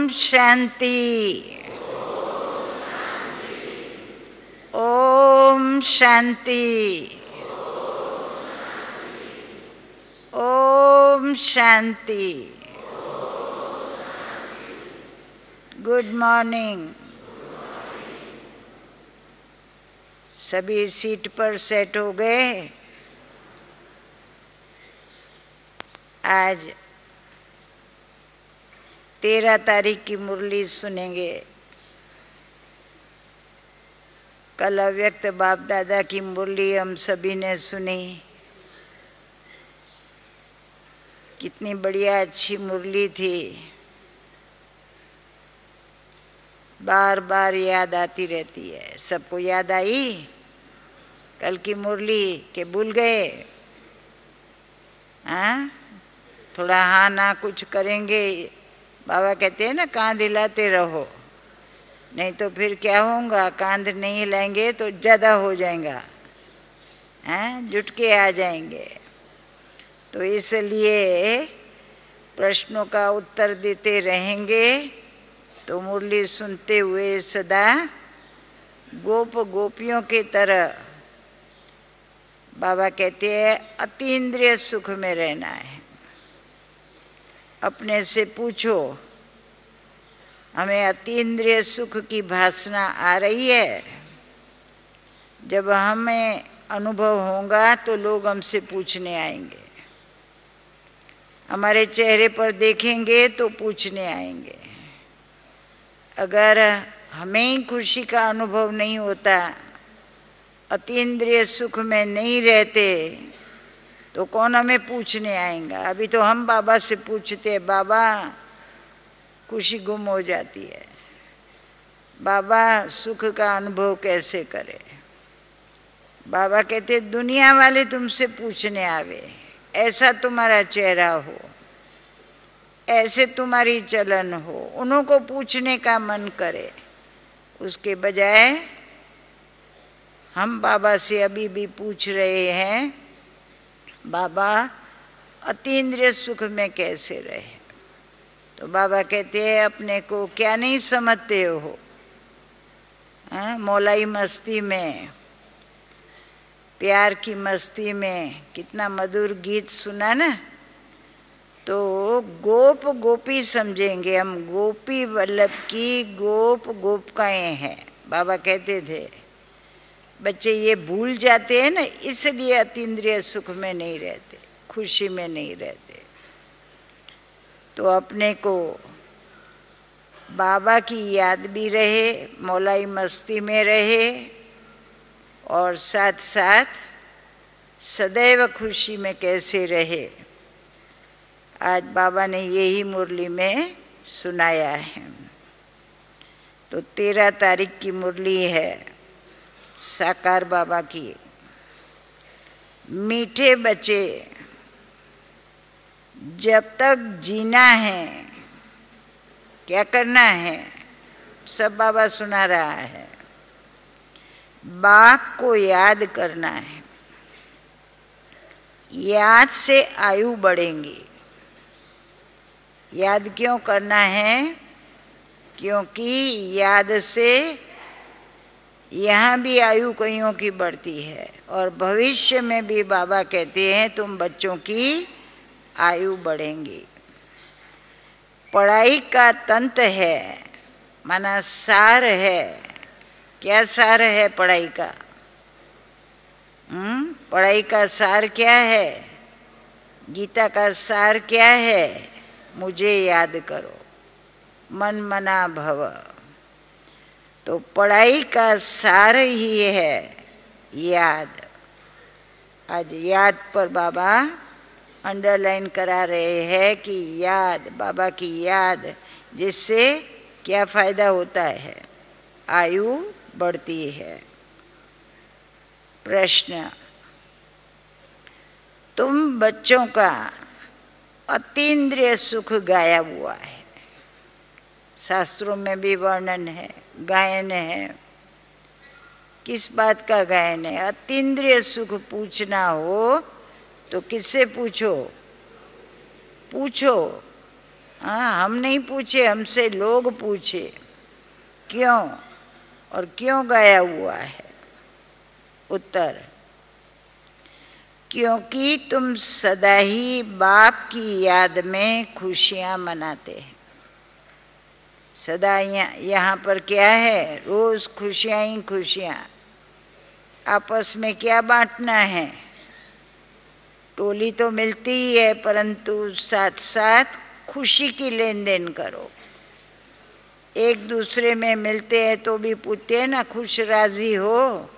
शांति। ओम शांति। ओम शांति। Good morning. सभी सीट पर सेट हो गए। आज 13 तारीख की मुरली सुनेंगे। कल अव्यक्त बाप दादा की मुरली हम सभी ने सुनी। कितनी बढ़िया अच्छी मुरली थी, बार बार याद आती रहती है। सबको याद आई कल की मुरली के भूल गए? हाँ, थोड़ा हाँ ना कुछ करेंगे। बाबा कहते हैं ना, कांध हिलाते रहो, नहीं तो फिर क्या होगा, कांध नहीं हिलाएंगे तो ज़्यादा हो जाएगा, हैं, जुट के आ जाएंगे। तो इसलिए प्रश्नों का उत्तर देते रहेंगे तो मुरली सुनते हुए सदा गोप गोपियों की तरह, बाबा कहते हैं, अतीन्द्रिय सुख में रहना है। अपने से पूछो, हमें अतीन्द्रिय सुख की भासना आ रही है? जब हमें अनुभव होगा तो लोग हमसे पूछने आएंगे, हमारे चेहरे पर देखेंगे तो पूछने आएंगे। अगर हमें ही खुशी का अनुभव नहीं होता, अतीन्द्रिय सुख में नहीं रहते, तो कौन हमें पूछने आएगा? अभी तो हम बाबा से पूछते हैं, बाबा खुशी गुम हो जाती है, बाबा सुख का अनुभव कैसे करें? बाबा कहते दुनिया वाले तुमसे पूछने आवे, ऐसा तुम्हारा चेहरा हो, ऐसे तुम्हारी चलन हो, उन्हों को पूछने का मन करे, उसके बजाय हम बाबा से अभी भी पूछ रहे हैं, बाबा अतीन्द्रिय सुख में कैसे रहे? तो बाबा कहते हैं, अपने को क्या नहीं समझते हो? मौलाई मस्ती में, प्यार की मस्ती में कितना मधुर गीत सुना ना, तो गोप गोपी समझेंगे हम, गोपी वल्लभ की गोप गोपिकाएं हैं। बाबा कहते थे बच्चे ये भूल जाते हैं ना, इसलिए अतीन्द्रिय सुख में नहीं रहते, खुशी में नहीं रहते। तो अपने को बाबा की याद भी रहे, मौलाई मस्ती में रहे, और साथ साथ सदैव खुशी में कैसे रहे, आज बाबा ने यही मुरली में सुनाया है। तो 13 तारीख की मुरली है साकार बाबा की। मीठे बच्चे, जब तक जीना है क्या करना है, सब बाबा सुना रहा है। बाप को याद करना है, याद से आयु बढ़ेंगी। याद क्यों करना है? क्योंकि याद से यहाँ भी आयु कईयों की बढ़ती है, और भविष्य में भी बाबा कहते हैं तुम बच्चों की आयु बढ़ेंगी। पढ़ाई का तंत्र है, माना सार है। क्या सार है पढ़ाई का? पढ़ाई का सार क्या है? गीता का सार क्या है? मुझे याद करो, मन मना भव। तो पढ़ाई का सार ही है याद। आज याद पर बाबा अंडरलाइन करा रहे हैं कि याद, बाबा की याद, जिससे क्या फायदा होता है? आयु बढ़ती है। प्रश्न, तुम बच्चों का अतीन्द्रिय सुख गायब हुआ है, शास्त्रों में भी वर्णन है, गायन है। किस बात का गायन है? अतीन्द्रिय सुख पूछना हो तो किससे पूछो? पूछो, हाँ, हम नहीं पूछे, हमसे लोग पूछे क्यों और क्यों गाया हुआ है। उत्तर, क्योंकि तुम सदा ही बाप की याद में खुशियां मनाते हैं। सदा यहाँ पर क्या है, रोज खुशियां ही खुशियां। आपस में क्या बांटना है, टोली तो मिलती ही है, परंतु साथ साथ खुशी की लेन देन करो। एक दूसरे में मिलते हैं तो भी पूछते हैं ना, खुश राजी हो।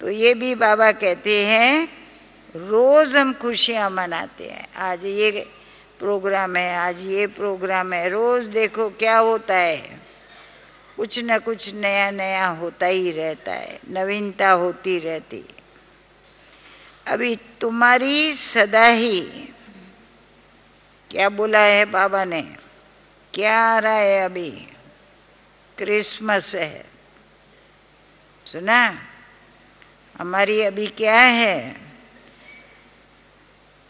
तो ये भी बाबा कहते हैं रोज हम खुशियां मनाते हैं। आज ये प्रोग्राम है, आज ये प्रोग्राम है, रोज देखो क्या होता है, कुछ न कुछ नया नया होता ही रहता है, नवीनता होती रहती। अभी तुम्हारी सदा ही, क्या बोला है बाबा ने, क्या आ रहा है अभी, क्रिसमस है, सुना? हमारी अभी क्या है,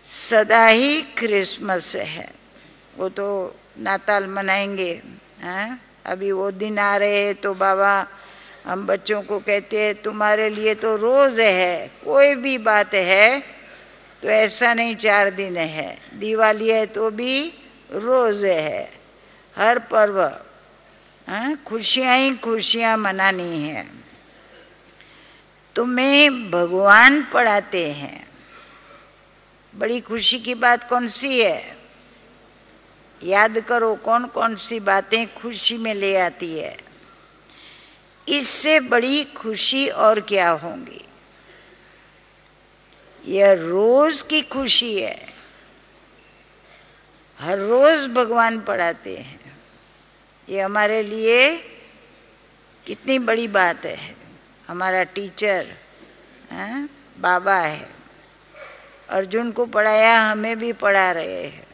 सदा ही क्रिसमस है। वो तो नाताल मनाएंगे, हैं? अभी वो दिन आ रहे हैं तो बाबा हम बच्चों को कहते हैं तुम्हारे लिए तो रोज़ है, कोई भी बात है तो ऐसा नहीं 4 दिन है, दिवाली है तो भी रोज़ है, हर पर्व खुशियाँ ही खुशियाँ मनानी है। तुम्हें भगवान पढ़ाते हैं, बड़ी खुशी की बात कौन सी है? याद करो कौन कौन सी बातें खुशी में ले आती है। इससे बड़ी खुशी और क्या होंगी। यह रोज की खुशी है, हर रोज भगवान पढ़ाते हैं। ये हमारे लिए कितनी बड़ी बात है। हमारा टीचर बाबा है, अर्जुन को पढ़ाया, हमें भी पढ़ा रहे हैं,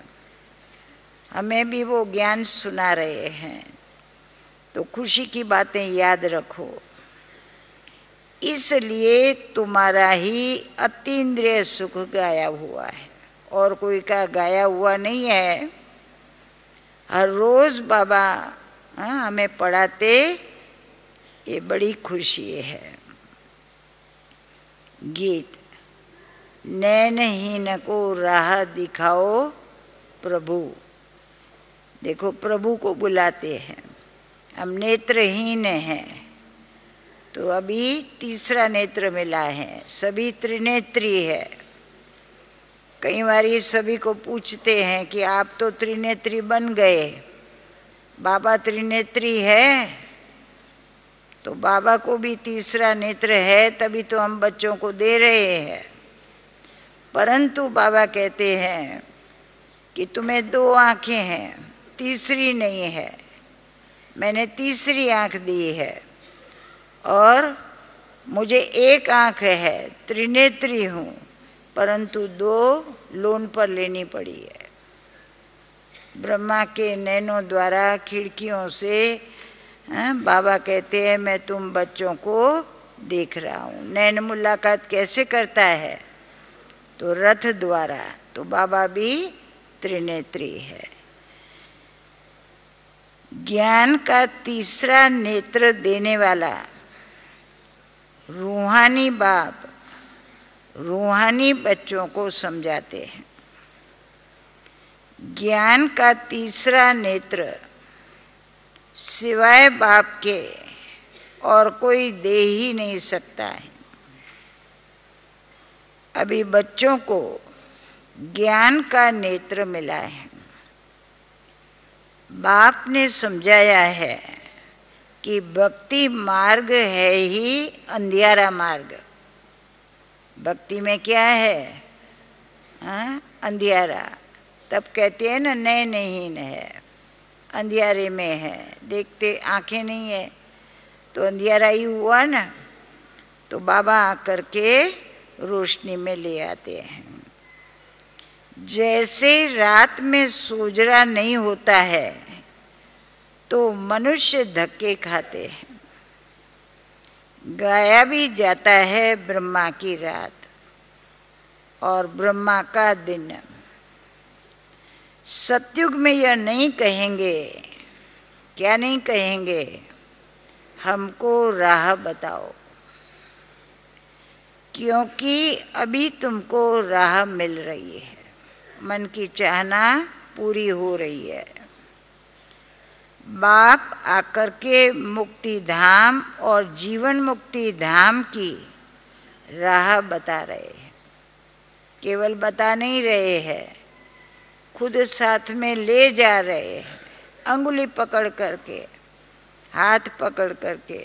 हमें भी वो ज्ञान सुना रहे हैं। तो खुशी की बातें याद रखो। इसलिए तुम्हारा ही अतीन्द्रिय सुख गाया हुआ है, और कोई का गाया हुआ नहीं है। हर रोज बाबा हमें पढ़ाते, ये बड़ी खुशी है। गीत, नैनहीन को राह दिखाओ प्रभु। देखो प्रभु को बुलाते हैं, हम नेत्रहीन हैं, तो अभी तीसरा नेत्र मिला है, सभी त्रिनेत्री है। कई बार सभी को पूछते हैं कि आप तो त्रिनेत्री बन गए, बाबा त्रिनेत्री है? तो बाबा को भी तीसरा नेत्र है, तभी तो हम बच्चों को दे रहे हैं। परंतु बाबा कहते हैं कि तुम्हें 2 आँखें हैं, तीसरी नहीं है, मैंने तीसरी आँख दी है, और मुझे 1 आँख है, त्रिनेत्री हूँ, परंतु 2 लोन पर लेनी पड़ी है। ब्रह्मा के नैनों द्वारा खिड़कियों से बाबा कहते हैं मैं तुम बच्चों को देख रहा हूँ। नैन मुलाकात कैसे करता है? तो रथ द्वारा। तो बाबा भी त्रिनेत्री है। ज्ञान का तीसरा नेत्र देने वाला रूहानी बाप रूहानी बच्चों को समझाते हैं। ज्ञान का तीसरा नेत्र सिवाय बाप के और कोई दे ही नहीं सकता है। अभी बच्चों को ज्ञान का नेत्र मिला है। बाप ने समझाया है कि भक्ति मार्ग है ही अंधियारा मार्ग। भक्ति में क्या है? अंधियारा। तब कहते हैं ना नैनहीन है, अंधियारे में है, देखते आंखें नहीं है तो अंधियारा ही हुआ ना। तो बाबा आकर के रोशनी में ले आते हैं। जैसे रात में सोजरा नहीं होता है तो मनुष्य धक्के खाते हैं। गाया भी जाता है ब्रह्मा की रात और ब्रह्मा का दिन। सतयुग में यह नहीं कहेंगे, क्या नहीं कहेंगे, हमको राह बताओ, क्योंकि अभी तुमको राह मिल रही है, मन की चाहना पूरी हो रही है। बाप आकर के मुक्ति धाम और जीवन मुक्ति धाम की राह बता रहे हैं। केवल बता नहीं रहे हैं, खुद साथ में ले जा रहे हैं, अंगुली पकड़ करके, हाथ पकड़ करके।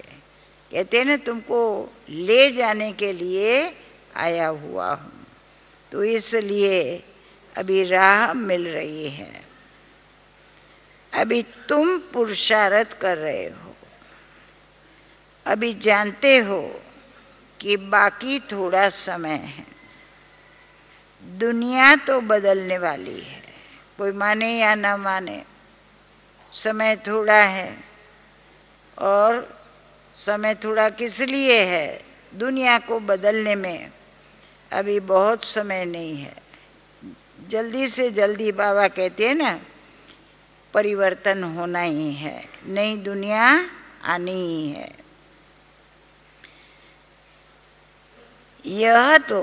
कहते हैं ना, तुमको ले जाने के लिए आया हुआ हूँ। तो इसलिए अभी राह मिल रही है, अभी तुम पुरुषार्थ कर रहे हो, अभी जानते हो कि बाकी थोड़ा समय है। दुनिया तो बदलने वाली है, कोई माने या ना माने, समय थोड़ा है। और समय थोड़ा किस लिए है? दुनिया को बदलने में अभी बहुत समय नहीं है। जल्दी से जल्दी बाबा कहते हैं ना, परिवर्तन होना ही है, नई दुनिया आनी ही है। यह तो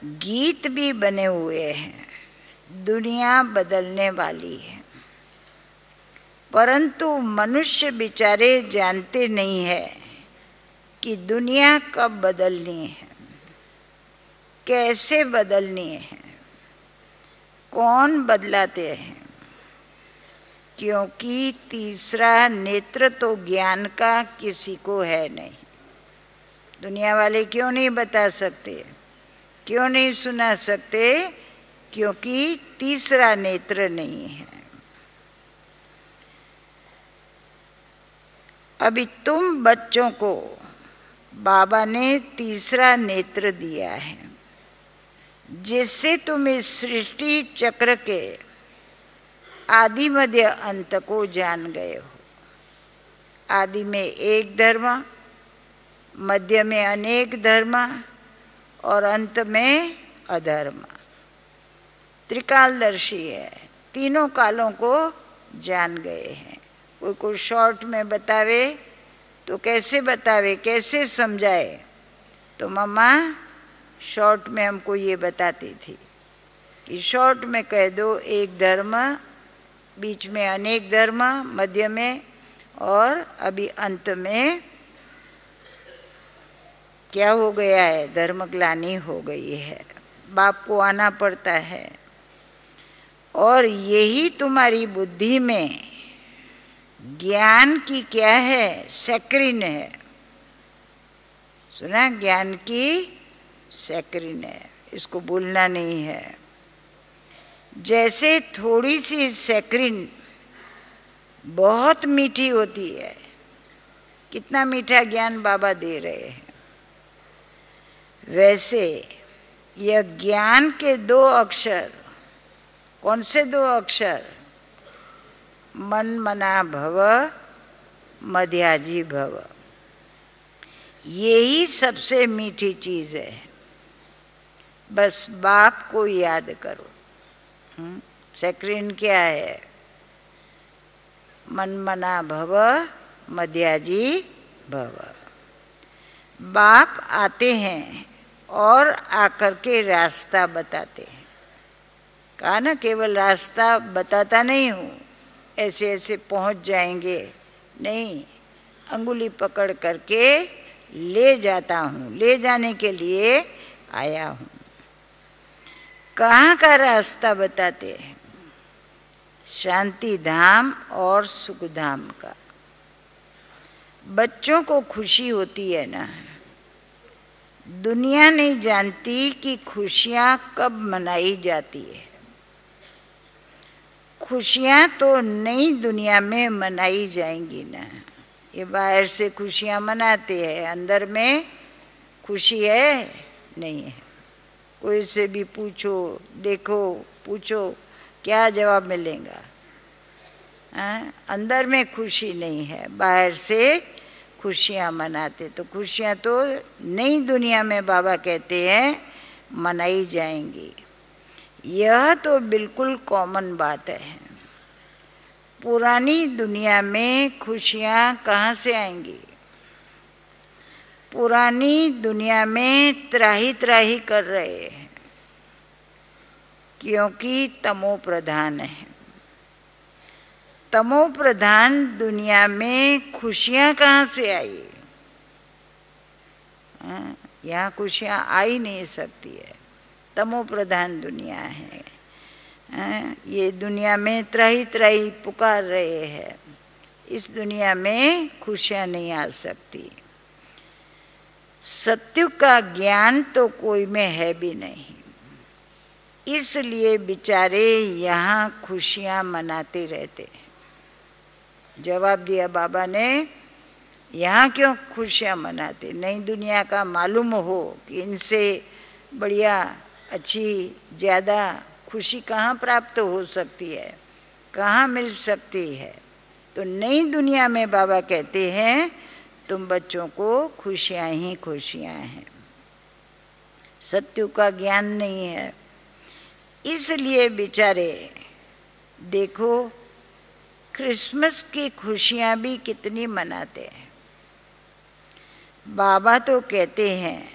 गीत भी बने हुए हैं, दुनिया बदलने वाली है, परंतु मनुष्य बेचारे जानते नहीं है कि दुनिया कब बदलनी है, कैसे बदलनी है, कौन बदलाते हैं। क्योंकि तीसरा नेत्र तो ज्ञान का किसी को है नहीं। दुनिया वाले क्यों नहीं बता सकते, क्यों नहीं सुना सकते? क्योंकि तीसरा नेत्र नहीं है। अभी तुम बच्चों को बाबा ने तीसरा नेत्र दिया है, जिससे तुम इस सृष्टि चक्र के आदि मध्य अंत को जान गए हो। आदि में एक धर्म, मध्य में अनेक धर्म और अंत में अधर्म। त्रिकालदर्शी है, तीनों कालों को जान गए हैं। कोई शॉर्ट में बतावे तो कैसे बतावे, कैसे समझाए? तो मम्मा शॉर्ट में हमको ये बताती थी कि शॉर्ट में कह दो एक धर्म, बीच में अनेक धर्म, मध्य में और अभी अंत में क्या हो गया है? धर्मग्लानि हो गई है, बाप को आना पड़ता है। और यही तुम्हारी बुद्धि में ज्ञान की क्या है? सैक्रिन है। सुना? ज्ञान की सैक्रिन है, इसको भूलना नहीं है। जैसे थोड़ी सी सैक्रिन बहुत मीठी होती है, कितना मीठा ज्ञान बाबा दे रहे हैं, वैसे यह ज्ञान के दो अक्षर, कौन से दो अक्षर? मन मना भव, मध्याजी भव। यही सबसे मीठी चीज़ है। बस बाप को याद करो। सैक्रिन क्या है? मन मना भव, मध्याजी भव। बाप आते हैं और आकर के रास्ता बताते हैं। कहा ना, केवल रास्ता बताता नहीं हूँ, ऐसे ऐसे पहुँच जाएंगे, नहीं, अंगुली पकड़ करके ले जाता हूँ, ले जाने के लिए आया हूँ। कहाँ का रास्ता बताते हैं? शांति धाम और सुख धाम का। बच्चों को खुशी होती है ना, दुनिया नहीं जानती कि खुशियाँ कब मनाई जाती है। खुशियाँ तो नई दुनिया में मनाई जाएंगी ना। ये बाहर से खुशियाँ मनाते हैं, अंदर में खुशी है नहीं है। कोई से भी पूछो, देखो, पूछो, क्या जवाब मिलेगा? अंदर में खुशी नहीं है, बाहर से खुशियाँ मनाते। तो खुशियाँ तो नई दुनिया में बाबा कहते हैं मनाई जाएंगी। यह तो बिल्कुल कॉमन बात है। पुरानी दुनिया में खुशियाँ कहाँ से आएंगी? पुरानी दुनिया में त्राही त्राही कर रहे हैं, क्योंकि तमो प्रधान है। तमो प्रधान दुनिया में खुशियाँ कहाँ से आई? यहाँ खुशियाँ आ ही नहीं सकती है, तमो प्रधान दुनिया है। ये दुनिया में त्राही त्राही पुकार रहे हैं, इस दुनिया में खुशियाँ नहीं आ सकती। सत्य का ज्ञान तो कोई में है भी नहीं, इसलिए बेचारे यहाँ खुशियाँ मनाते रहते। जवाब दिया बाबा ने, यहाँ क्यों खुशियाँ मनाते? नई दुनिया का मालूम हो कि इनसे बढ़िया अच्छी ज़्यादा खुशी कहाँ प्राप्त हो सकती है, कहाँ मिल सकती है। तो नई दुनिया में बाबा कहते हैं तुम बच्चों को खुशियाँ ही खुशियाँ हैं, सत्य का ज्ञान नहीं है। इसलिए बेचारे देखो क्रिसमस की खुशियाँ भी कितनी मनाते हैं। बाबा तो कहते हैं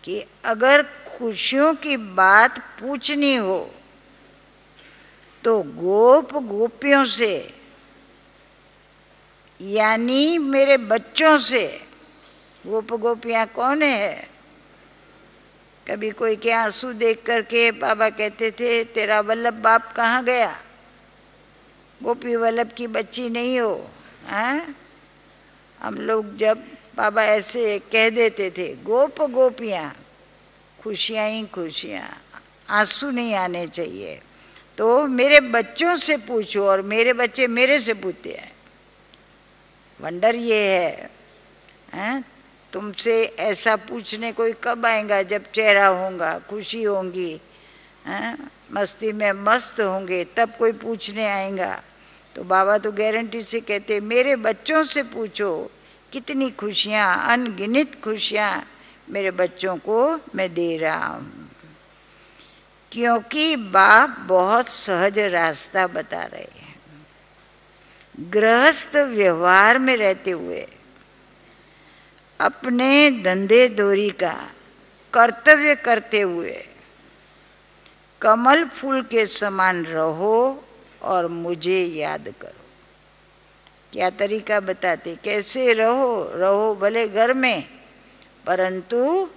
कि अगर खुशियों की बात पूछनी हो तो गोप गोपियों से, यानी मेरे बच्चों से। गोप गोपियाँ कौन है? कभी कोई के आंसू देख करके बाबा कहते थे तेरा वल्लभ बाप कहाँ गया? गोपी वल्लभ की बच्ची नहीं हो। हैं? हम लोग जब बाबा ऐसे कह देते थे गोप गोपियाँ, खुशियाँ ही खुशियाँ, आंसू नहीं आने चाहिए। तो मेरे बच्चों से पूछो, और मेरे बच्चे मेरे से पूछते हैं। वंडर ये है, तुमसे ऐसा पूछने कोई कब आएगा? जब चेहरा होगा, खुशी होंगी, मस्ती में मस्त होंगे, तब कोई पूछने आएगा। तो बाबा तो गारंटी से कहते मेरे बच्चों से पूछो कितनी खुशियाँ, अनगिनत खुशियाँ मेरे बच्चों को मैं दे रहा हूँ। क्योंकि बाप बहुत सहज रास्ता बता रहे हैं। गृहस्थ व्यवहार में रहते हुए अपने धंधे दोरी का कर्तव्य करते हुए कमल फूल के समान रहो और मुझे याद करो। क्या तरीका बताते, कैसे रहो भले घर में, परंतु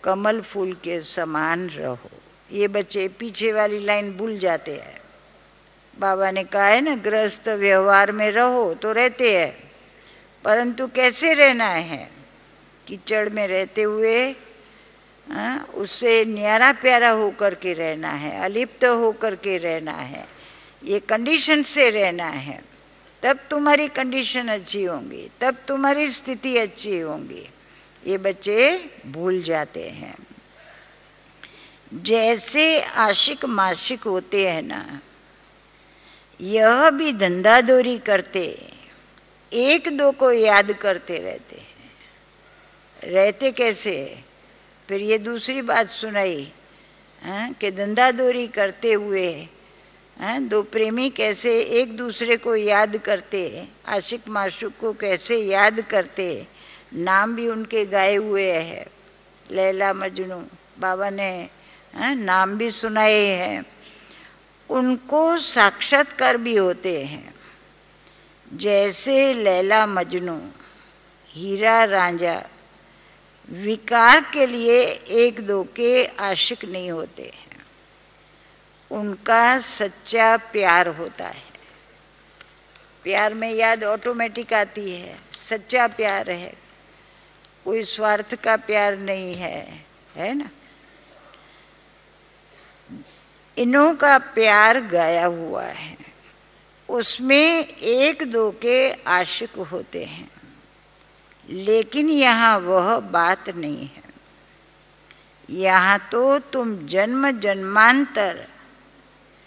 कमल फूल के समान रहो। ये बच्चे पीछे वाली लाइन भूल जाते हैं। बाबा ने कहा है ना गृहस्थ व्यवहार में रहो, तो रहते हैं, परंतु कैसे रहना है? कीचड़ में रहते हुए उससे न्यारा प्यारा होकर के रहना है, अलिप्त होकर के रहना है, ये कंडीशन से रहना है। तब तुम्हारी कंडीशन अच्छी होंगी, तब तुम्हारी स्थिति अच्छी होंगी। ये बच्चे भूल जाते हैं। जैसे आशिक माशिक होते हैं ना, यह भी धंधादौरी करते, एक दो को याद करते रहते हैं। रहते कैसे? फिर ये दूसरी बात सुनाई कि धंधादौरी करते हुए दो प्रेमी कैसे एक दूसरे को याद करते, आशिक माशूक को कैसे याद करते। नाम भी उनके गाए हुए हैं, लैला मजनू, बाबा ने नाम भी सुनाए हैं। उनको साक्षात्कार भी होते हैं। जैसे लैला मजनू, हीरा रांझा विकार के लिए एक दो के आशिक नहीं होते हैं, उनका सच्चा प्यार होता है। प्यार में याद ऑटोमेटिक आती है, सच्चा प्यार है, कोई स्वार्थ का प्यार नहीं है ना। इन्हों का प्यार गाया हुआ है, उसमें एक दो के आशिक होते हैं, लेकिन यहाँ वह बात नहीं है। यहाँ तो तुम जन्म जन्मांतर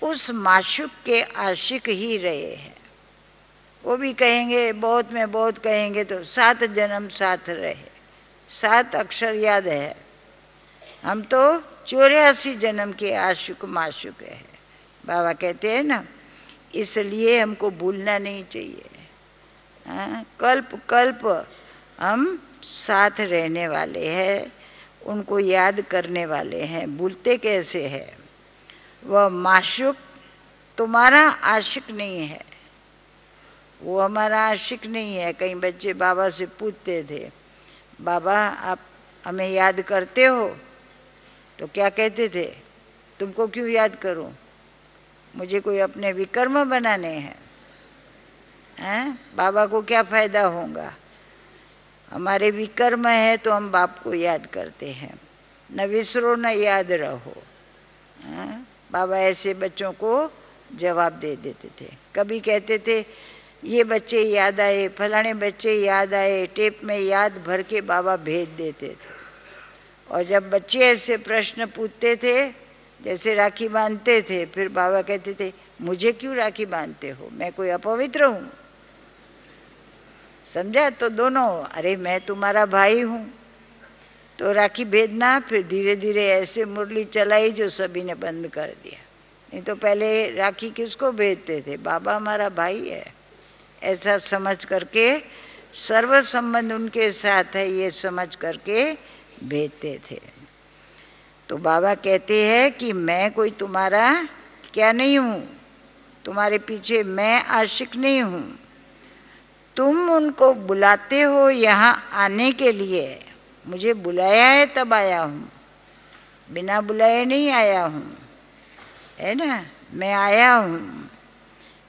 उस माशूक के आशिक ही रहे हैं। वो भी कहेंगे, बहुत में बहुत कहेंगे तो 7 जन्म साथ रहे, 7 अक्षर याद है। हम तो 84 जन्म के आशुक माशुक है। बाबा कहते हैं ना, इसलिए हमको भूलना नहीं चाहिए। कल्प कल्प हम साथ रहने वाले हैं, उनको याद करने वाले हैं, भूलते कैसे हैं। वह माशुक तुम्हारा आशिक नहीं है, वो हमारा आशिक नहीं है। कई बच्चे बाबा से पूछते थे, बाबा आप हमें याद करते हो? तो क्या कहते थे, तुमको क्यों याद करूं, मुझे कोई अपने विकर्म बनाने हैं? बाबा को क्या फायदा होगा? हमारे विकर्म है तो हम बाप को याद करते हैं। न विसरो न याद रहो। बाबा ऐसे बच्चों को जवाब दे देते थे। कभी कहते थे ये बच्चे याद आए, फलाने बच्चे याद आए, टेप में याद भर के बाबा भेज देते थे। और जब बच्चे ऐसे प्रश्न पूछते थे, जैसे राखी बांधते थे, फिर बाबा कहते थे मुझे क्यों राखी बांधते हो, मैं कोई अपवित्र हूँ? समझा? तो दोनों, अरे मैं तुम्हारा भाई हूँ तो राखी भेजना। फिर धीरे धीरे ऐसे मुरली चलाई जो सभी ने बंद कर दिया। नहीं तो पहले राखी किसको भेजते थे, बाबा हमारा भाई है ऐसा समझ करके, सर्व संबंध उनके साथ है ये समझ करके भेजते थे। तो बाबा कहते हैं कि मैं कोई तुम्हारा क्या नहीं हूँ, तुम्हारे पीछे मैं आशिक नहीं हूँ। तुम उनको बुलाते हो यहाँ आने के लिए, मुझे बुलाया है तब आया हूँ, बिना बुलाए नहीं आया हूँ, है ना, मैं आया हूँ।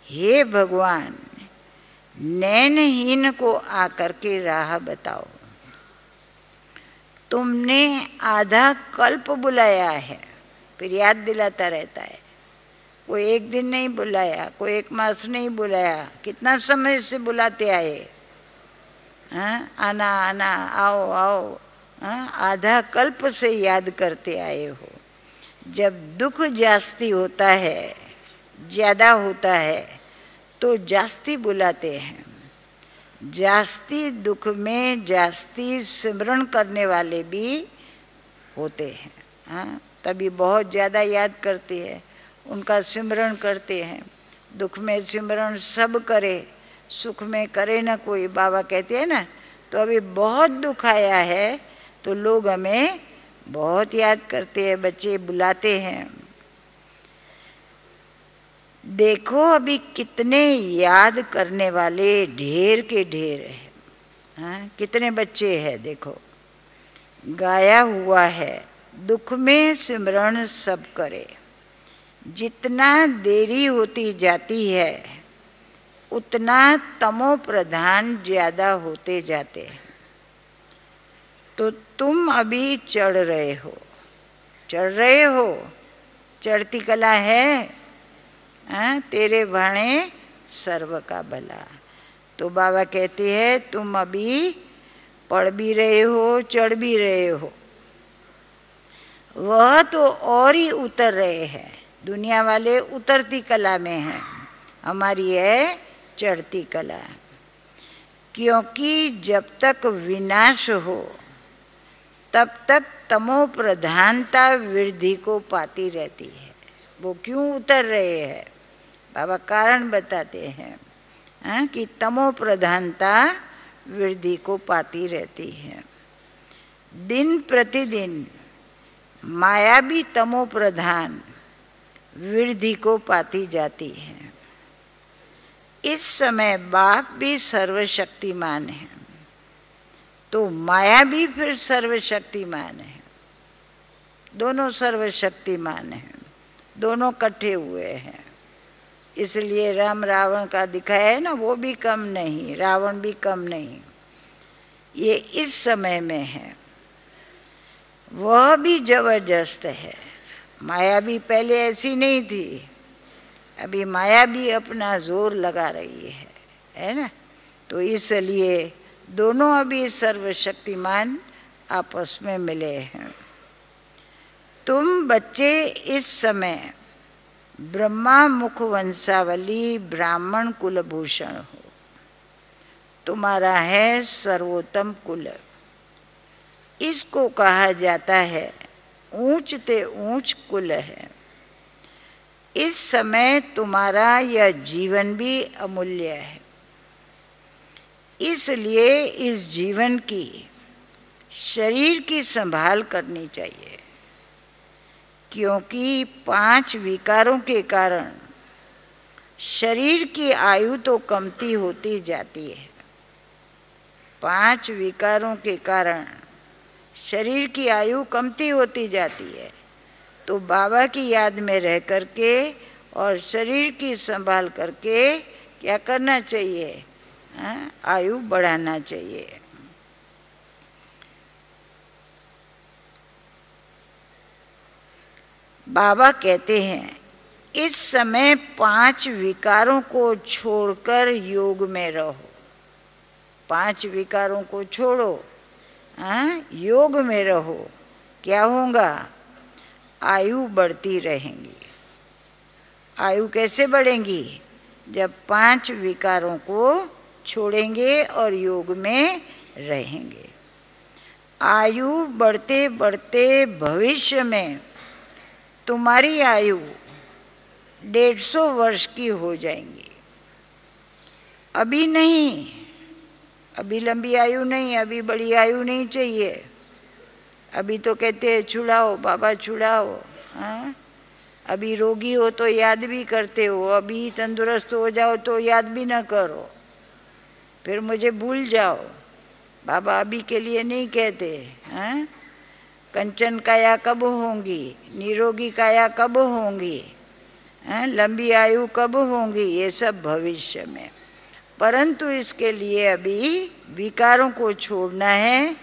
हे भगवान, नैनहीन को आकर के राह बताओ। तुमने आधा कल्प बुलाया है, फिर याद दिलाता रहता है। कोई एक दिन नहीं बुलाया, कोई एक मास नहीं बुलाया, कितना समय से बुलाते आए। आना आना, आओ आओ, आधा कल्प से याद करते आए हो। जब दुख जास्ती होता है, ज़्यादा होता है, तो जास्ती बुलाते हैं। जास्ती दुख में जास्ती सिमरण करने वाले भी होते हैं। तभी बहुत ज़्यादा याद करते हैं, उनका सिमरण करते हैं। दुख में सिमरण सब करे, सुख में करे ना कोई। बाबा कहते हैं ना, तो अभी बहुत दुख आया है तो लोग हमें बहुत याद करते हैं, बच्चे बुलाते हैं। देखो अभी कितने याद करने वाले ढेर के ढेर हैं। कितने बच्चे हैं देखो, गाया हुआ है, दुख में सिमरण सब करे। जितना देरी होती जाती है उतना तमो प्रधान ज़्यादा होते जाते हैं। तो तुम अभी चढ़ रहे हो, चढ़ रहे हो, चढ़ती कला है। तेरे भाणे सर्व का भला। तो बाबा कहते हैं तुम अभी पढ़ भी रहे हो, चढ़ भी रहे हो। वह तो और ही उतर रहे हैं। दुनिया वाले उतरती कला में हैं, हमारी है चढ़ती कला। क्योंकि जब तक विनाश हो तब तक तमो प्रधानता वृद्धि को पाती रहती है। वो क्यों उतर रहे हैं, बाबा कारण बताते हैं कि तमो प्रधानता वृद्धि को पाती रहती है। दिन प्रतिदिन माया भी तमो प्रधान वृद्धि को पाती जाती है। इस समय बाप भी सर्वशक्तिमान है तो माया भी फिर सर्वशक्तिमान है। दोनों सर्वशक्तिमान हैं, दोनों इकट्ठे हुए हैं। इसलिए राम रावण का दिखाया है ना, वो भी कम नहीं, रावण भी कम नहीं। ये इस समय में है, वह भी जबरदस्त है। माया भी पहले ऐसी नहीं थी, अभी माया भी अपना जोर लगा रही है ना। तो इसलिए दोनों अभी सर्वशक्तिमान आपस में मिले हैं। तुम बच्चे इस समय ब्रह्मा मुख वंशावली ब्राह्मण कुलभूषण हो। तुम्हारा है सर्वोत्तम कुल। इसको कहा जाता है ऊंच ते ऊंच कुल है। इस समय तुम्हारा यह जीवन भी अमूल्य है, इसलिए इस जीवन की, शरीर की संभाल करनी चाहिए, क्योंकि 5 विकारों के कारण शरीर की आयु तो कमती होती जाती है। 5 विकारों के कारण शरीर की आयु कमती होती जाती है। तो बाबा की याद में रह करके और शरीर की संभाल करके क्या करना चाहिए? आयु बढ़ाना चाहिए। बाबा कहते हैं इस समय 5 विकारों को छोड़कर योग में रहो। 5 विकारों को छोड़ो, योग में रहो। क्या होगा? आयु बढ़ती रहेंगी। आयु कैसे बढ़ेंगी? जब 5 विकारों को छोड़ेंगे और योग में रहेंगे। आयु बढ़ते बढ़ते भविष्य में तुम्हारी आयु 150 वर्ष की हो जाएंगी। अभी नहीं, अभी लंबी आयु नहीं, अभी बड़ी आयु नहीं चाहिए। अभी तो कहते हैं छुड़ाओ बाबा छुड़ाओ। अभी रोगी हो तो याद भी करते हो, अभी तंदुरुस्त हो जाओ तो याद भी ना करो, फिर मुझे भूल जाओ। बाबा अभी के लिए नहीं कहते। कंचन काया कब होंगी, निरोगी काया कब होंगी, लंबी आयु कब होंगी, ये सब भविष्य में। परंतु इसके लिए अभी विकारों को छोड़ना है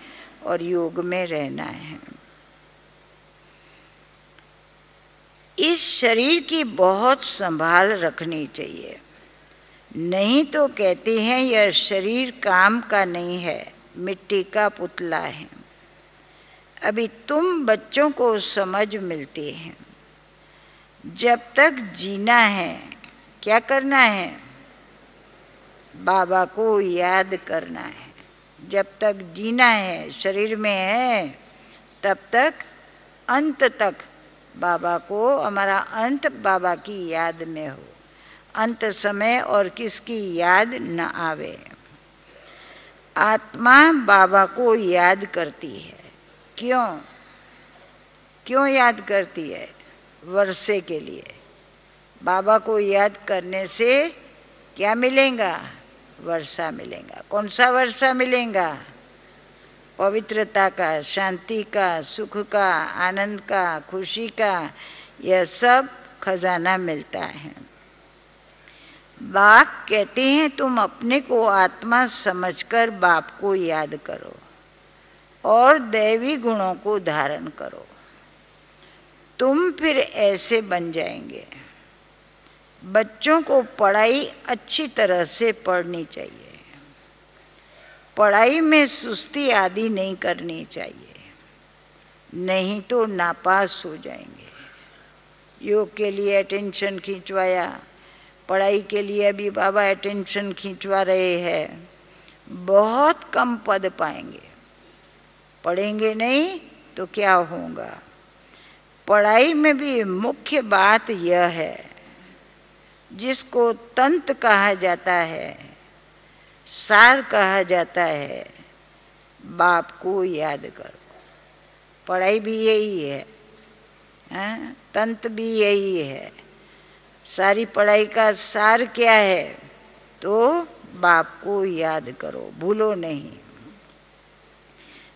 और योग में रहना है। इस शरीर की बहुत संभाल रखनी चाहिए, नहीं तो कहते हैं यह शरीर काम का नहीं है, मिट्टी का पुतला है। अभी तुम बच्चों को समझ मिलती है। जब तक जीना है क्या करना है? बाबा को याद करना है। जब तक जीना है, शरीर में है, तब तक अंत तक बाबा को, हमारा अंत बाबा की याद में हो। अंत समय और किसकी याद न आवे। आत्मा बाबा को याद करती है। क्यों? क्यों याद करती है? वर्षे के लिए। बाबा को याद करने से क्या मिलेगा? वर्षा मिलेगा। कौन सा वर्षा मिलेगा? पवित्रता का, शांति का, सुख का, आनंद का, खुशी का, यह सब खजाना मिलता है। बाप कहते हैं तुम अपने को आत्मा समझकर बाप को याद करो और दैवी गुणों को धारण करो, तुम फिर ऐसे बन जाएंगे। बच्चों को पढ़ाई अच्छी तरह से पढ़नी चाहिए। पढ़ाई में सुस्ती आदि नहीं करनी चाहिए, नहीं तो नापास हो जाएंगे। योग के लिए अटेंशन खिंचवाया, पढ़ाई के लिए अभी बाबा अटेंशन खिंचवा रहे हैं, बहुत कम पद पाएंगे। पढ़ेंगे नहीं तो क्या होगा? पढ़ाई में भी मुख्य बात यह है, जिसको तंत्र कहा जाता है, सार कहा जाता है, बाप को याद करो। पढ़ाई भी यही है, तंत्र भी यही है। सारी पढ़ाई का सार क्या है? तो बाप को याद करो, भूलो नहीं।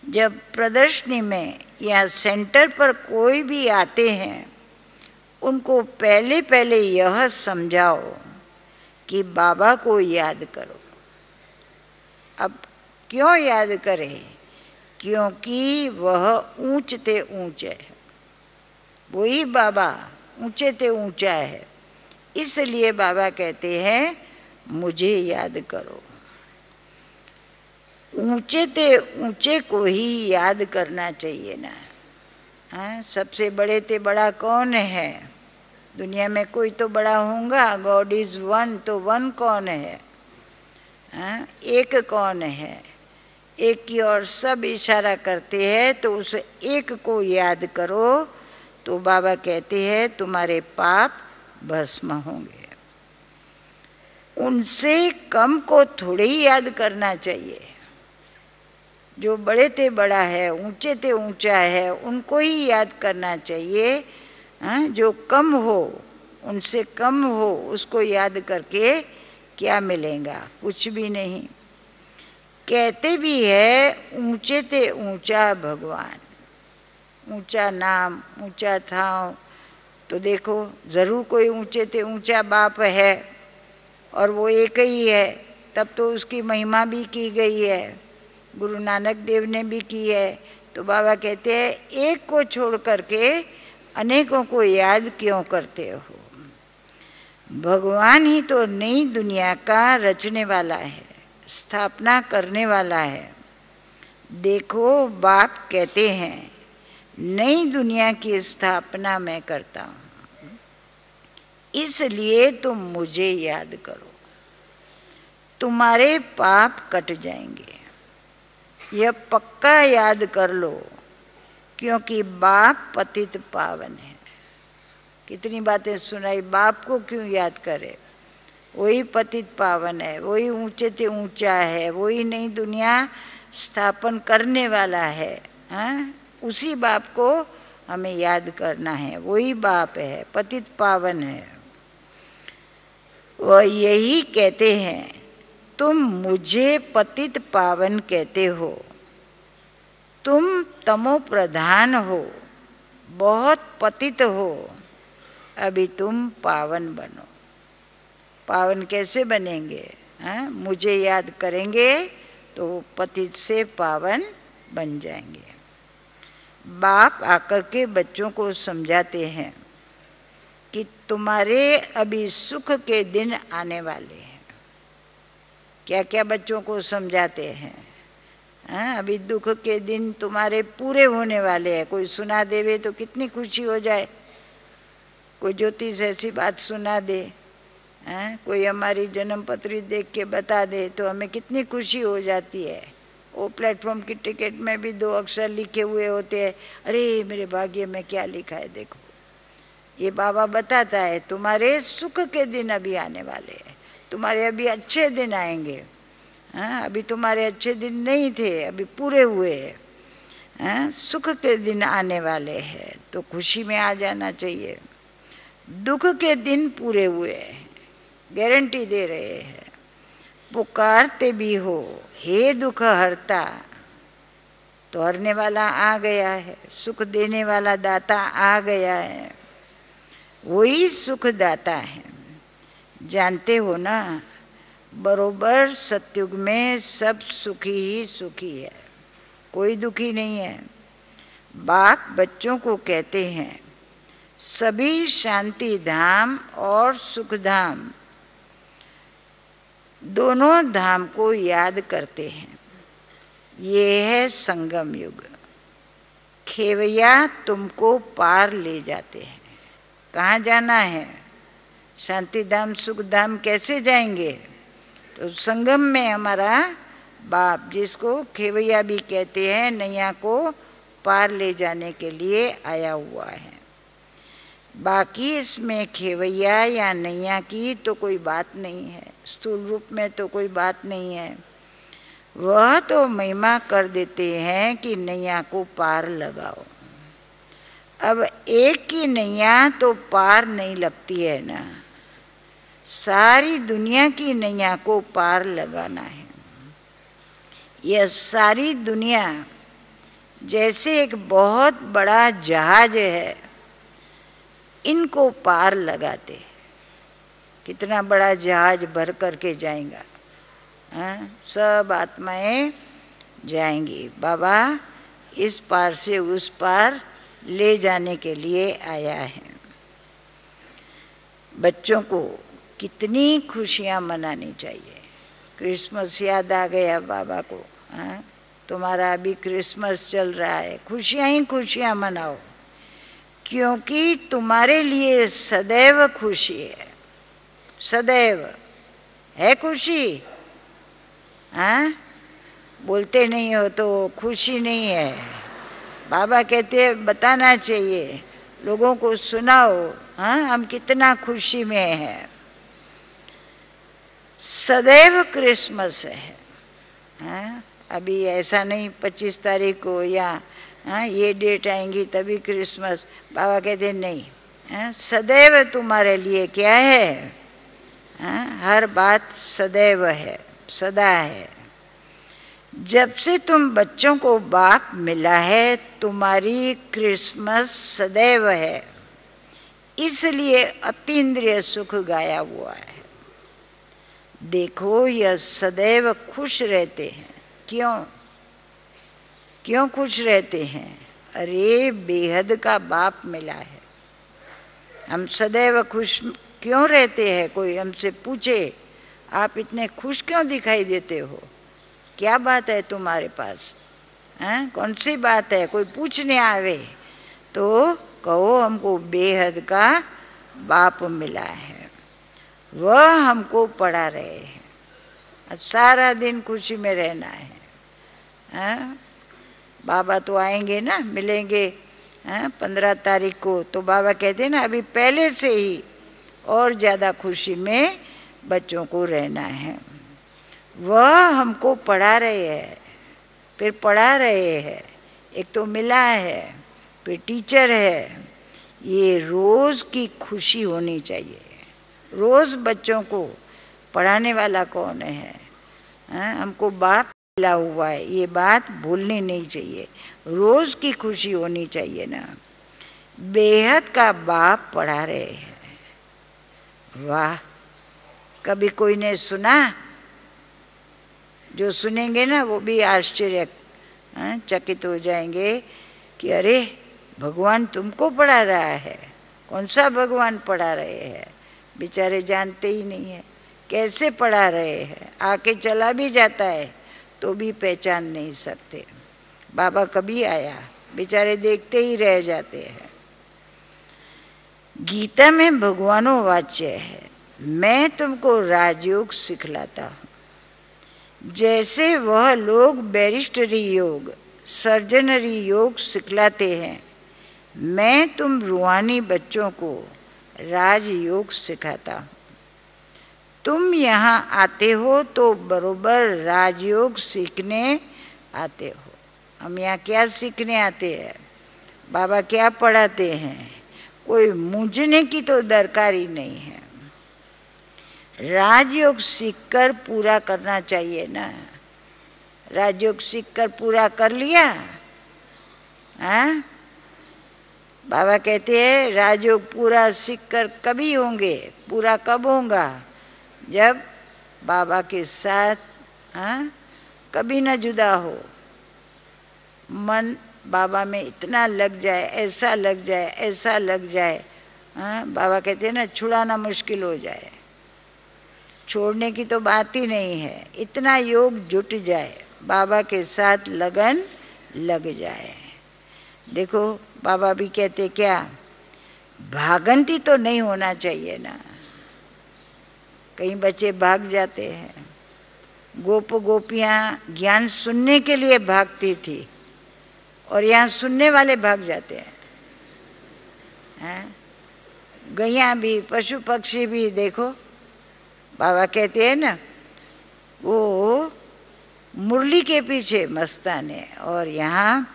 जब प्रदर्शनी में या सेंटर पर कोई भी आते हैं, उनको पहले पहले यह समझाओ कि बाबा को याद करो। अब क्यों याद करें? क्योंकि वह ऊंचते ऊंचे है, वही बाबा ऊंचे ते ऊंचा है। इसलिए बाबा कहते हैं मुझे याद करो। ऊंचे ते ऊंचे को ही याद करना चाहिए ना। सबसे बड़े ते बड़ा कौन है? दुनिया में कोई तो बड़ा होगा। गॉड इज वन, तो वन कौन है? एक कौन है? एक की ओर सब इशारा करते हैं, तो उस एक को याद करो तो बाबा कहते हैं तुम्हारे पाप भस्म होंगे। उनसे कम को थोड़े ही याद करना चाहिए। जो बड़े थे बड़ा है, ऊंचे थे ऊंचा है, उनको ही याद करना चाहिए। जो कम हो, उनसे कम हो, उसको याद करके क्या मिलेगा? कुछ भी नहीं। कहते भी है ऊंचे थे ऊंचा भगवान, ऊंचा नाम, ऊंचा ठाव। तो देखो जरूर कोई ऊंचे थे ऊंचा बाप है, और वो एक ही है, तब तो उसकी महिमा भी की गई है, गुरु नानक देव ने भी की है। तो बाबा कहते हैं एक को छोड़ करके अनेकों को याद क्यों करते हो? भगवान ही तो नई दुनिया का रचने वाला है, स्थापना करने वाला है। देखो बाप कहते हैं नई दुनिया की स्थापना मैं करता हूँ, इसलिए तुम मुझे याद करो, तुम्हारे पाप कट जाएंगे। यह पक्का याद कर लो, क्योंकि बाप पतित पावन है। कितनी बातें सुनाई, बाप को क्यों याद करे? वही पतित पावन है, वही ऊंचे से ऊंचा है, वही नई दुनिया स्थापन करने वाला है। उसी बाप को हमें याद करना है। वही बाप है, पतित पावन है। वह यही कहते हैं तुम मुझे पतित पावन कहते हो, तुम तमो प्रधान हो, बहुत पतित हो, अभी तुम पावन बनो। पावन कैसे बनेंगे? मुझे याद करेंगे तो पतित से पावन बन जाएंगे। बाप आकर के बच्चों को समझाते हैं कि तुम्हारे अभी सुख के दिन आने वाले हैं। क्या क्या बच्चों को समझाते हैं? अभी दुख के दिन तुम्हारे पूरे होने वाले हैं। कोई सुना देवे तो कितनी खुशी हो जाए, कोई ज्योतिष ऐसी बात सुना दे, कोई हमारी जन्म पत्री देख के बता दे तो हमें कितनी खुशी हो जाती है। वो प्लेटफॉर्म की टिकट में भी 2 अक्षर लिखे हुए होते हैं, अरे मेरे भाग्य में क्या लिखा है देखो। ये बाबा बताता है तुम्हारे सुख के दिन अभी आने वाले हैं, तुम्हारे अभी अच्छे दिन आएंगे। अभी तुम्हारे अच्छे दिन नहीं थे, अभी पूरे हुए हैं। सुख के दिन आने वाले हैं, तो खुशी में आ जाना चाहिए। दुख के दिन पूरे हुए हैं, गारंटी दे रहे हैं। पुकारते भी हो हे दुख हरता, तो हरने वाला आ गया है, सुख देने वाला दाता आ गया है। वही सुख दाता है, जानते हो ना। बरोबर सतयुग में सब सुखी ही सुखी है, कोई दुखी नहीं है। बाप बच्चों को कहते हैं सभी शांति धाम और सुख धाम, दोनों धाम को याद करते हैं। ये है संगम युग। खेवैया तुमको पार ले जाते हैं। कहाँ जाना है? शांति धाम सुख धाम कैसे जाएंगे? तो संगम में हमारा बाप, जिसको खेवैया भी कहते हैं, नैया को पार ले जाने के लिए आया हुआ है। बाकी इसमें खेवैया या नैया की तो कोई बात नहीं है, स्थूल रूप में तो कोई बात नहीं है। वह तो महिमा कर देते हैं कि नैया को पार लगाओ। अब एक की नैया तो पार नहीं लगती है ना, सारी दुनिया की नैया को पार लगाना है। यह सारी दुनिया जैसे एक बहुत बड़ा जहाज है, इनको पार लगाते। कितना बड़ा जहाज भर करके जाएगा, सब आत्माएं जाएंगी। बाबा इस पार से उस पार ले जाने के लिए आया है। बच्चों को कितनी खुशियां मनानी चाहिए। क्रिसमस याद आ गया बाबा को। तुम्हारा अभी क्रिसमस चल रहा है, खुशियां ही खुशियां मनाओ, क्योंकि तुम्हारे लिए सदैव खुशी है। सदैव है खुशी। बोलते नहीं हो तो खुशी नहीं है। बाबा कहते हैं बताना चाहिए, लोगों को सुनाओ, हाँ हम कितना खुशी में हैं। सदैव क्रिसमस है, हाँ? अभी ऐसा नहीं 25 तारीख को या हाँ ये डेट आएंगी तभी क्रिसमस। बाबा कहते नहीं, हाँ? सदैव तुम्हारे लिए क्या है, हाँ? हर बात सदैव है, सदा है। जब से तुम बच्चों को बाप मिला है तुम्हारी क्रिसमस सदैव है, इसलिए अतीन्द्रिय सुख गाया हुआ है। देखो यह सदैव खुश रहते हैं। क्यों क्यों खुश रहते हैं? अरे बेहद का बाप मिला है। हम सदैव खुश क्यों रहते हैं? कोई हमसे पूछे आप इतने खुश क्यों दिखाई देते हो, क्या बात है तुम्हारे पास, हैं? कौन सी बात है? कोई पूछने आवे तो कहो हमको बेहद का बाप मिला है, वह हमको पढ़ा रहे हैं। सारा दिन खुशी में रहना है, हैं? बाबा तो आएंगे ना, मिलेंगे 15 तारीख को, तो बाबा कहते हैं ना अभी पहले से ही और ज़्यादा खुशी में बच्चों को रहना है। वह हमको पढ़ा रहे हैं, फिर पढ़ा रहे हैं, एक तो मिला है, फिर टीचर है। ये रोज़ की खुशी होनी चाहिए। रोज़ बच्चों को पढ़ाने वाला कौन है? हमको बाप मिला हुआ है, ये बात भूलनी नहीं चाहिए। रोज़ की खुशी होनी चाहिए ना। बेहद का बाप पढ़ा रहे हैं। वाह, कभी कोई ने सुना? जो सुनेंगे ना वो भी आश्चर्य चकित हो जाएंगे कि अरे भगवान तुमको पढ़ा रहा है। कौन सा भगवान पढ़ा रहे हैं? बेचारे जानते ही नहीं है कैसे पढ़ा रहे हैं। आके चला भी जाता है तो भी पहचान नहीं सकते। बाबा कभी आया, बेचारे देखते ही रह जाते हैं। गीता में भगवानों वाच्य है, मैं तुमको राजयोग सिखलाता हूँ। जैसे वह लोग बैरिस्टरी योग, सर्जनरी योग सिखलाते हैं, मैं तुम रूहानी बच्चों को राजयोग सिखाता हूँ। तुम यहाँ आते हो तो बरोबर राजयोग सीखने आते हो। हम यहाँ क्या सीखने आते हैं? बाबा क्या पढ़ाते हैं? कोई मूंझने की तो दरकार ही नहीं है। राजयोग सीखकर पूरा करना चाहिए ना। राजयोग सीखकर पूरा कर लिया, हाँ? बाबा कहते हैं राजयोग पूरा सीखकर कभी होंगे, पूरा कब होगा? जब बाबा के साथ कभी न जुदा हो। मन बाबा में इतना लग जाए, ऐसा लग जाए, ऐसा लग जाए, बाबा कहते हैं ना छुड़ाना मुश्किल हो जाए। छोड़ने की तो बात ही नहीं है। इतना योग जुट जाए, बाबा के साथ लगन लग जाए। देखो बाबा भी कहते क्या, भागंती तो नहीं होना चाहिए ना। कई बच्चे भाग जाते हैं। गोप गोपियाँ ज्ञान सुनने के लिए भागती थी और यहाँ सुनने वाले भाग जाते हैं। गैया भी, पशु पक्षी भी देखो, बाबा कहते हैं ना वो मुरली के पीछे मस्तान है। और यहाँ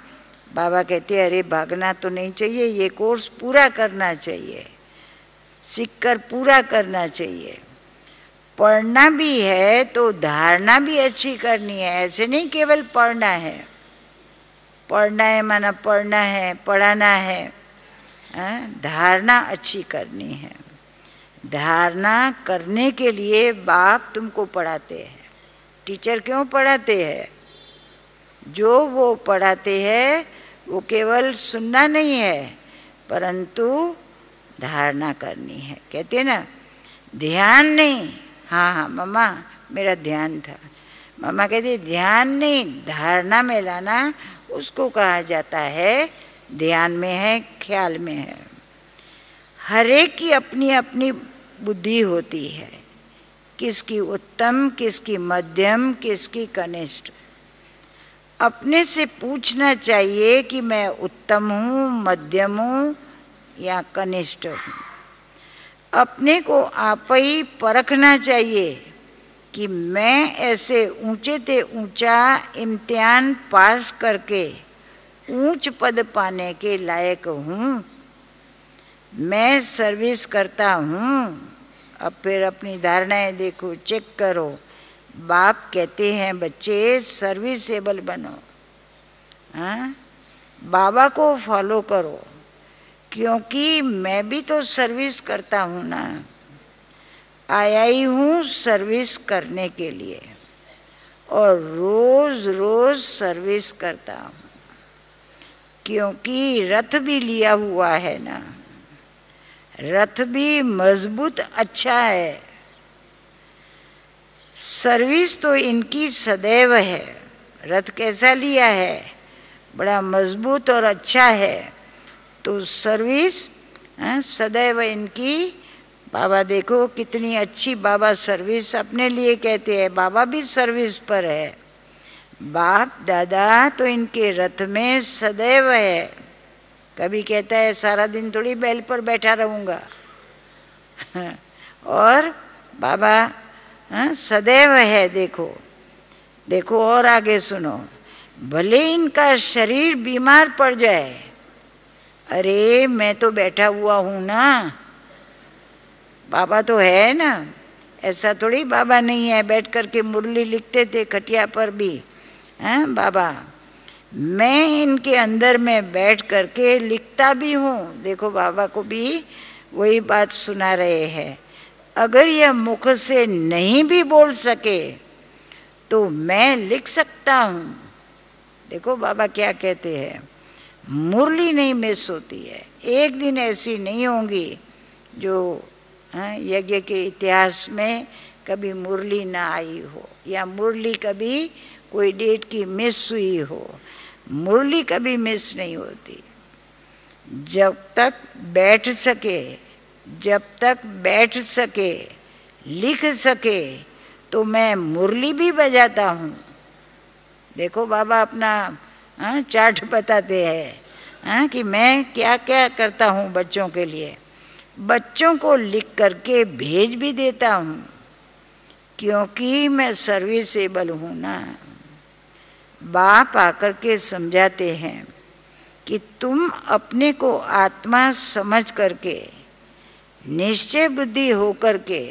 बाबा कहते हैं अरे भागना तो नहीं चाहिए, ये कोर्स पूरा करना चाहिए, सीखकर पूरा करना चाहिए। पढ़ना भी है तो धारणा भी अच्छी करनी है। ऐसे नहीं केवल पढ़ना है। पढ़ना है माना पढ़ना है, पढ़ाना है, धारणा अच्छी करनी है। धारणा करने के लिए बाप तुमको पढ़ाते हैं। टीचर क्यों पढ़ाते हैं? जो वो पढ़ाते हैं वो केवल सुनना नहीं है परंतु धारणा करनी है। कहते हैं ना ध्यान नहीं, हाँ हाँ मम्मा मेरा ध्यान था। मम्मा कहती ध्यान नहीं, धारणा में लाना उसको कहा जाता है ध्यान में है, ख्याल में है। हर एक की अपनी अपनी बुद्धि होती है, किसकी उत्तम, किसकी मध्यम, किसकी कनिष्ठ। अपने से पूछना चाहिए कि मैं उत्तम हूँ, मध्यम हूँ या कनिष्ठ हूँ। अपने को आप ही परखना चाहिए कि मैं ऐसे ऊंचे ते ऊंचा इम्तिहान पास करके ऊंच पद पाने के लायक हूँ, मैं सर्विस करता हूँ। अब फिर अपनी धारणाएं देखो, चेक करो। बाप कहते हैं बच्चे सर्विसेबल बनो, हाँ, बाबा को फॉलो करो, क्योंकि मैं भी तो सर्विस करता हूँ ना, आया ही हूँ सर्विस करने के लिए और रोज रोज सर्विस करता हूँ, क्योंकि रथ भी लिया हुआ है ना, रथ भी मजबूत अच्छा है। सर्विस तो इनकी सदैव है। रथ कैसा लिया है, बड़ा मजबूत और अच्छा है, तो सर्विस सदैव इनकी। बाबा देखो कितनी अच्छी बाबा सर्विस अपने लिए कहते हैं, बाबा भी सर्विस पर है। बाप दादा तो इनके रथ में सदैव है। कभी कहता है सारा दिन थोड़ी बैल पर बैठा रहूँगा और बाबा सदैव है। देखो देखो और आगे सुनो, भले इनका शरीर बीमार पड़ जाए, अरे मैं तो बैठा हुआ हूँ ना, बाबा तो है ना। ऐसा थोड़ी बाबा नहीं है बैठ कर के मुरली लिखते थे खटिया पर भी, हैं बाबा, मैं इनके अंदर में बैठ करके लिखता भी हूँ। देखो बाबा को भी वही बात सुना रहे हैं। अगर यह मुख से नहीं भी बोल सके तो मैं लिख सकता हूँ। देखो बाबा क्या कहते हैं, मुरली नहीं मिस होती है। एक दिन ऐसी नहीं होंगी जो यज्ञ के इतिहास में कभी मुरली ना आई हो, या मुरली कभी कोई डेट की मिस हुई हो। मुरली कभी मिस नहीं होती। जब तक बैठ सके, जब तक बैठ सके, लिख सके, तो मैं मुरली भी बजाता हूँ। देखो बाबा अपना चार्ट बताते हैं कि मैं क्या क्या करता हूँ बच्चों के लिए। बच्चों को लिख करके भेज भी देता हूँ, क्योंकि मैं सर्विसेबल हूँ ना। बाप आकर के समझाते हैं कि तुम अपने को आत्मा समझ करके निश्चय बुद्धि हो करके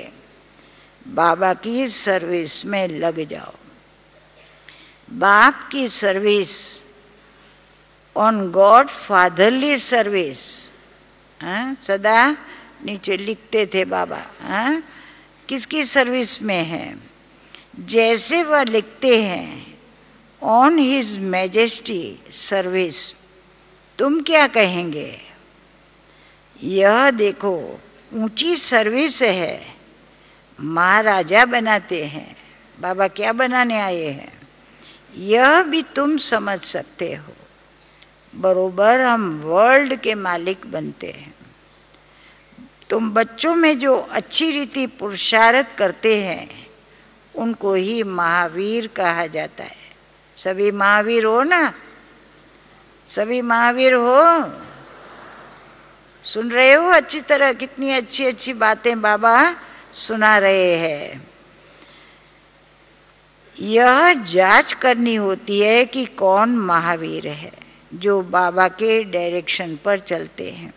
बाबा की सर्विस में लग जाओ। बाप की service, on God fatherly service, सदा नीचे लिखते थे बाबा, किसकी सर्विस में है। जैसे वह लिखते हैं ऑन हिज मैजेस्टी सर्विस, तुम क्या कहेंगे। यह देखो ऊंची सर्विस है, महाराजा बनाते हैं। बाबा क्या बनाने आए हैं, यह भी तुम समझ सकते हो। बरोबर हम वर्ल्ड के मालिक बनते हैं। तुम बच्चों में जो अच्छी रीति पुरुषार्थ करते हैं उनको ही महावीर कहा जाता है। सभी महावीर हो ना, सभी महावीर हो। सुन रहे हो अच्छी तरह, कितनी अच्छी अच्छी बातें बाबा सुना रहे हैं। यह जांच करनी होती है कि कौन महावीर है जो बाबा के डायरेक्शन पर चलते हैं।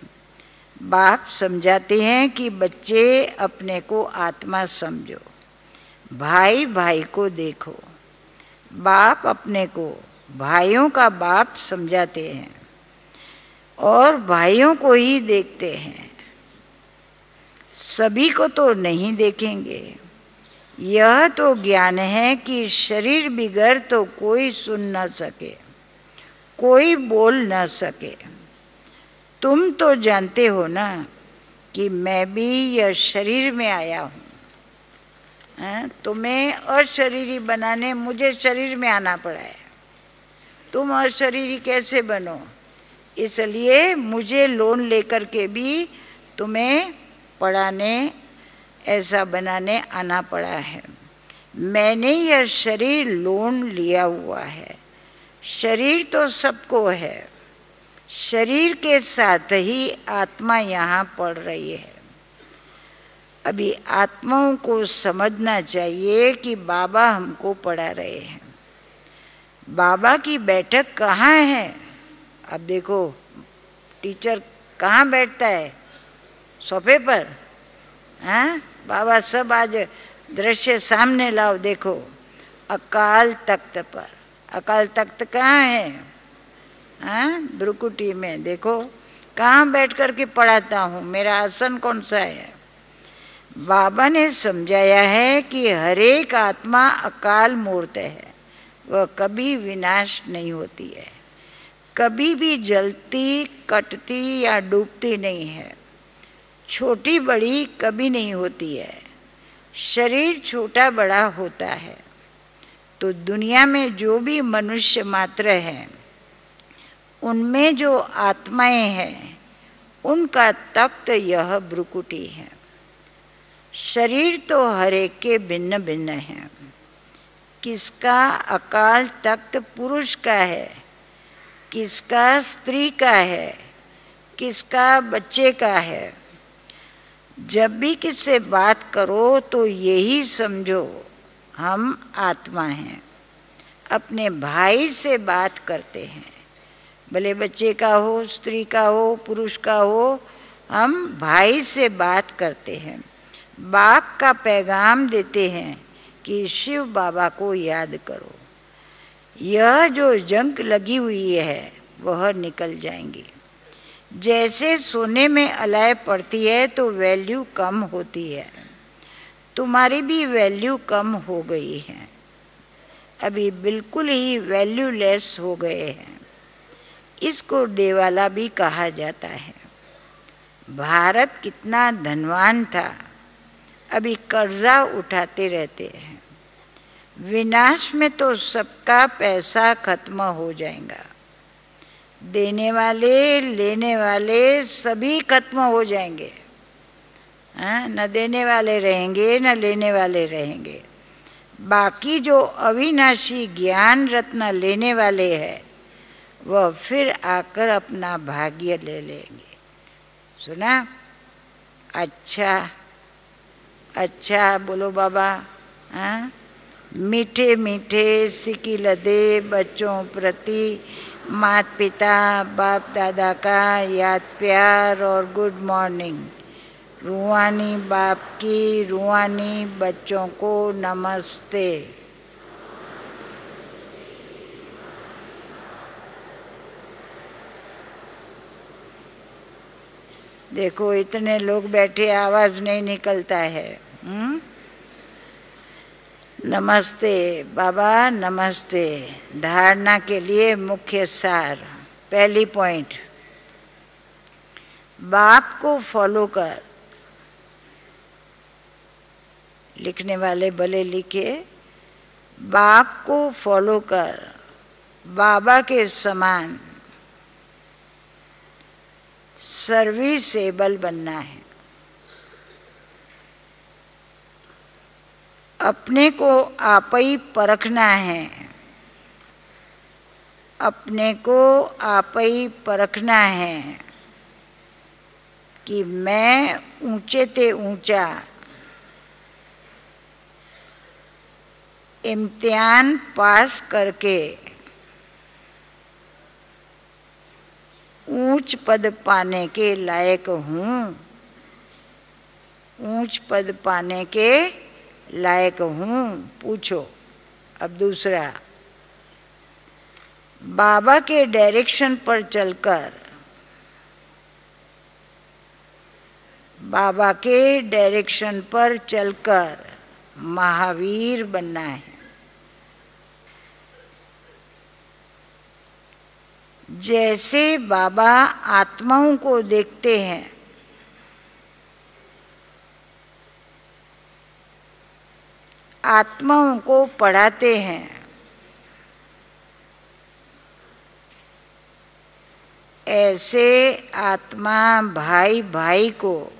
बाप समझाते हैं कि बच्चे अपने को आत्मा समझो, भाई भाई को देखो। बाप अपने को भाइयों का बाप समझाते हैं और भाइयों को ही देखते हैं, सभी को तो नहीं देखेंगे। यह तो ज्ञान है कि शरीर बिगड़ तो कोई सुन न सके, कोई बोल न सके। तुम तो जानते हो ना कि मैं भी यह शरीर में आया हूँ। तुम्हें अशरीरी बनाने मुझे शरीर में आना पड़ा है। तुम अशरीरी कैसे बनो, इसलिए मुझे लोन लेकर के भी तुम्हें पढ़ाने, ऐसा बनाने आना पड़ा है। मैंने यह शरीर लोन लिया हुआ है। शरीर तो सबको है, शरीर के साथ ही आत्मा यहाँ पढ़ रही है। अभी आत्माओं को समझना चाहिए कि बाबा हमको पढ़ा रहे हैं। बाबा की बैठक कहाँ है? अब देखो टीचर कहाँ बैठता है? सोफे पर। हाँ, बाबा सब आज दृश्य सामने लाओ, देखो अकाल तख्त पर। अकाल तख्त कहाँ है? हाँ, ब्रुकुटी में। देखो कहाँ बैठ कर के पढ़ाता हूँ, मेरा आसन कौन सा है। बाबा ने समझाया है कि हर एक आत्मा अकाल मूर्त है, वह कभी विनाश नहीं होती है, कभी भी जलती, कटती या डूबती नहीं है, छोटी बड़ी कभी नहीं होती है। शरीर छोटा बड़ा होता है तो दुनिया में जो भी मनुष्य मात्र हैं, उनमें जो आत्माएं हैं, उनका तख्त यह ब्रुकुटी है। शरीर तो हर एक के भिन्न भिन्न हैं। किसका अकाल तख्त पुरुष का है, किसका स्त्री का है, किसका बच्चे का है। जब भी किससे बात करो तो यही समझो हम आत्मा हैं। अपने भाई से बात करते हैं, भले बच्चे का हो, स्त्री का हो, पुरुष का हो, हम भाई से बात करते हैं। बाप का पैगाम देते हैं कि शिव बाबा को याद करो। यह जो जंग लगी हुई है वह निकल जाएंगी। जैसे सोने में अलाय पड़ती है तो वैल्यू कम होती है, तुम्हारी भी वैल्यू कम हो गई है। अभी बिल्कुल ही वैल्यूलेस हो गए हैं। इसको देवाला भी कहा जाता है। भारत कितना धनवान था, अभी कर्जा उठाते रहते हैं। विनाश में तो सबका पैसा खत्म हो जाएगा, देने वाले लेने वाले सभी खत्म हो जाएंगे। हाँ, न देने वाले रहेंगे न लेने वाले रहेंगे। बाकी जो अविनाशी ज्ञान रत्न लेने वाले हैं वह फिर आकर अपना भाग्य ले लेंगे। सुना? अच्छा अच्छा बोलो बाबा। हाँ, मीठे मीठे सिकिल दे बच्चों प्रति माता पिता बाप दादा का याद प्यार और गुड मॉर्निंग। रूहानी बाप की रूहानी बच्चों को नमस्ते। देखो इतने लोग बैठे, आवाज नहीं निकलता है। नमस्ते बाबा, नमस्ते। धारणा के लिए मुख्य सार। पहली पॉइंट, बाप को फॉलो कर। लिखने वाले भले लिखे, बाप को फॉलो कर, बाबा के समान सर्विसेबल बनना है। अपने को आप ही परखना है, अपने को आप ही परखना है कि मैं ऊंचे ते ऊंचा इम्तिहान पास करके ऊंच पद पाने के लायक हूँ, ऊंच पद पाने के लायक हूँ। पूछो। अब दूसरा, बाबा के डायरेक्शन पर चलकर, बाबा के डायरेक्शन पर चलकर महावीर बनना है। जैसे बाबा आत्माओं को देखते हैं, आत्माओं को पढ़ाते हैं, ऐसे आत्मा भाई भाई को,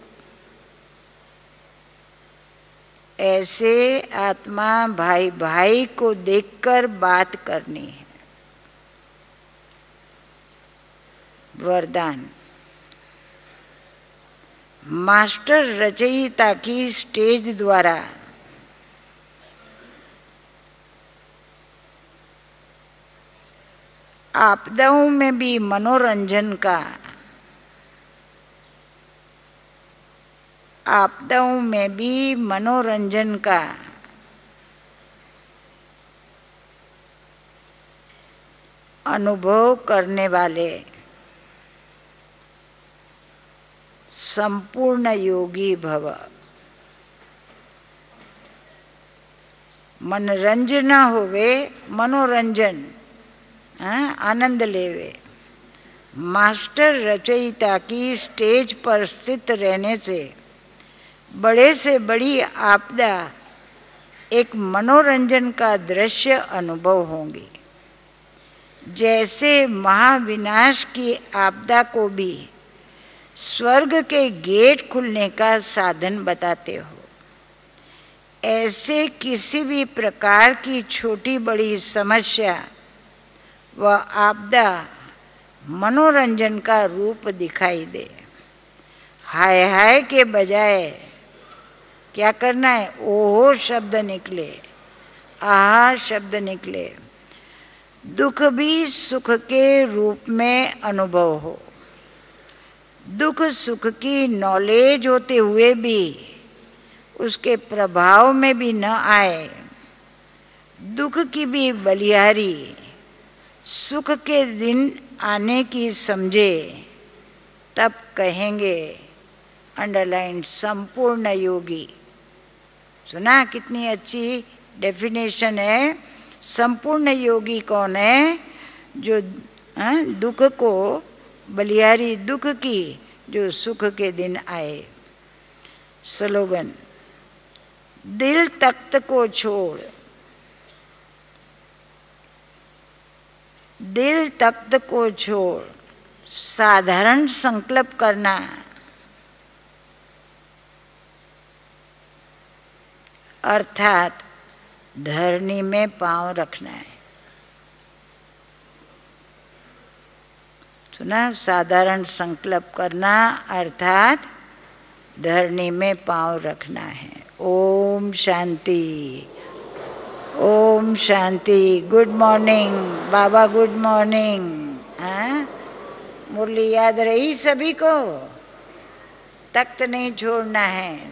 ऐसे आत्मा भाई भाई को देखकर बात करनी है। वरदान। मास्टर रचयिता की स्टेज द्वारा आपदाओं में भी मनोरंजन का, आपदाओं में भी मनोरंजन का अनुभव करने वाले संपूर्ण योगी भव। मनोरंजन होवे, मनोरंजन आनंद लेवे। मास्टर रचयिता की स्टेज पर स्थित रहने से बड़े से बड़ी आपदा एक मनोरंजन का दृश्य अनुभव होंगी। जैसे महाविनाश की आपदा को भी स्वर्ग के गेट खुलने का साधन बताते हो, ऐसे किसी भी प्रकार की छोटी बड़ी समस्या व आपदा मनोरंजन का रूप दिखाई दे। हाय हाय के बजाय क्या करना है? ओहो शब्द निकले, आहा शब्द निकले। दुख भी सुख के रूप में अनुभव हो। दुख सुख की नॉलेज होते हुए भी उसके प्रभाव में भी न आए। दुख की भी बलिहारी सुख के दिन आने की समझे, तब कहेंगे अंडरलाइन संपूर्ण योगी। सुना कितनी अच्छी डेफिनेशन है। संपूर्ण योगी कौन है? जो दुख को बलिहारी दुख की, जो सुख के दिन आए। स्लोगन, दिल तख्त को छोड़, दिल तख्त को छोड़ साधारण संकल्प करना, अर्थात धरनी में पांव रखना है। सुना? साधारण संकल्प करना अर्थात धरनी में पांव रखना है। ओम शांति, ओम शांति। गुड मॉर्निंग बाबा, गुड मॉर्निंग। हाँ, मुरली याद रही सभी को? तख्त नहीं छोड़ना है।